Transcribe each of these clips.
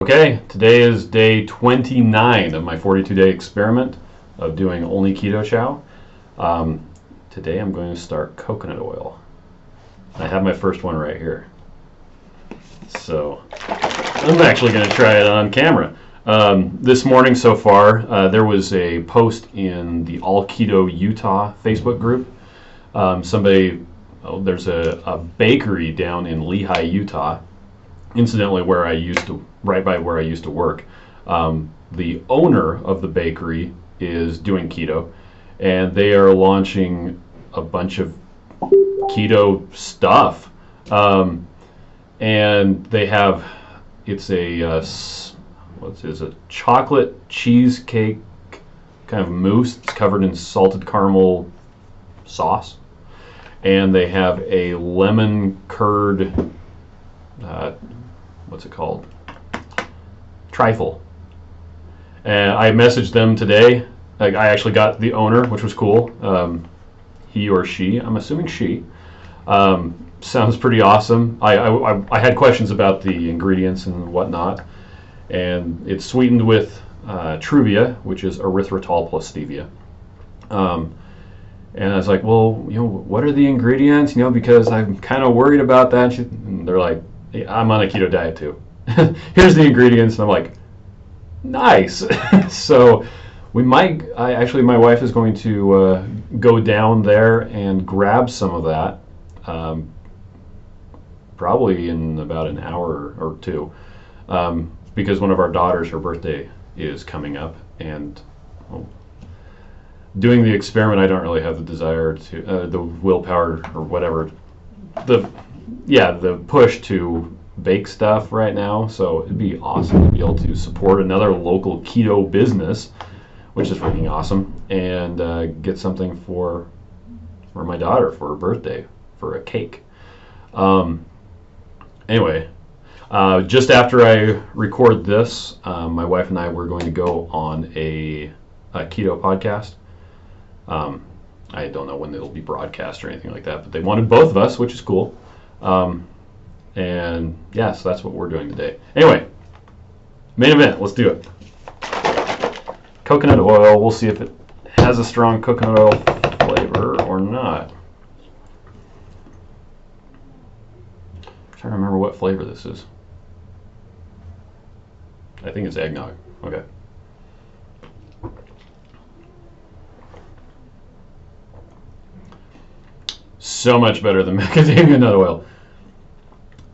Okay, today is day 29 of my 42-day experiment of doing only keto chow. Today I'm going to start coconut oil. I have my first one right here. So I'm actually going to try it on camera. This morning so far, there was a post in the All Keto Utah Facebook group. There's a bakery down in Lehi, Utah, incidentally right by where I used to work. The owner of the bakery is doing keto, and they are launching a bunch of keto stuff. And they have, it's a chocolate cheesecake kind of mousse. It's covered in salted caramel sauce, and they have a lemon curd, what's it called? Trifle. And I messaged them today. I actually got the owner, which was cool. He or she, I'm assuming she. Sounds pretty awesome. I had questions about the ingredients and whatnot. And it's sweetened with Truvia, which is erythritol plus stevia. And I was like, well, what are the ingredients? Because I'm kind of worried about that. And they're like, hey, I'm on a keto diet too. Here's the ingredients. And I'm like, nice. So my wife is going to go down there and grab some of that, probably in about an hour or two, because one of our daughters, her birthday is coming up, and doing the experiment, I don't really have the desire to, the willpower or whatever, the push to bake stuff right now. So it'd be awesome to be able to support another local keto business, which is freaking awesome, and get something for my daughter for her birthday, for a cake. Anyway, just after I record this, my wife and I were going to go on a keto podcast. I don't know when it'll be broadcast or anything like that, but they wanted both of us, which is cool. And yeah, so that's what we're doing today. Anyway, main event, let's do it. Coconut oil, we'll see if it has a strong coconut oil flavor or not. I'm trying to remember what flavor this is. I think it's eggnog. Okay. So much better than macadamia nut oil.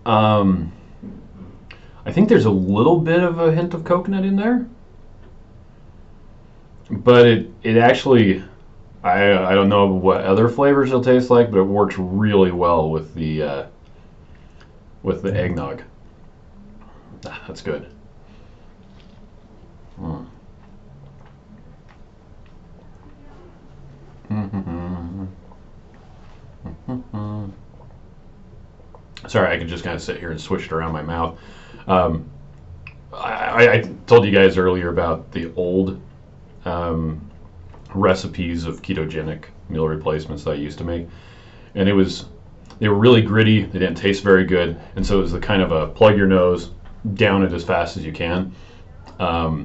I think there's a little bit of a hint of coconut in there, but it actually, I don't know what other flavors it'll taste like, but it works really well with the eggnog. That's good. Sorry, I could just kind of sit here and swish it around my mouth. I told you guys earlier about the old recipes of ketogenic meal replacements that I used to make, and they were really gritty. They didn't taste very good, and so it was the kind of a plug your nose, down it as fast as you can. I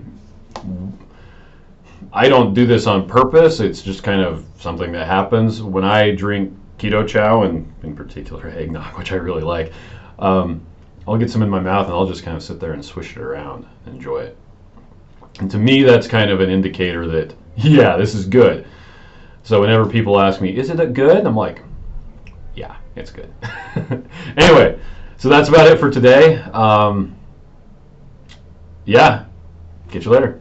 don't do this on purpose. It's just kind of something that happens when I drink keto chow, and in particular eggnog, which I really like. I'll get some in my mouth and I'll just kind of sit there and swish it around and enjoy it. And to me, that's kind of an indicator that, yeah, this is good. So whenever people ask me, is it good? I'm like, yeah, it's good. Anyway, so that's about it for today. Yeah, catch you later.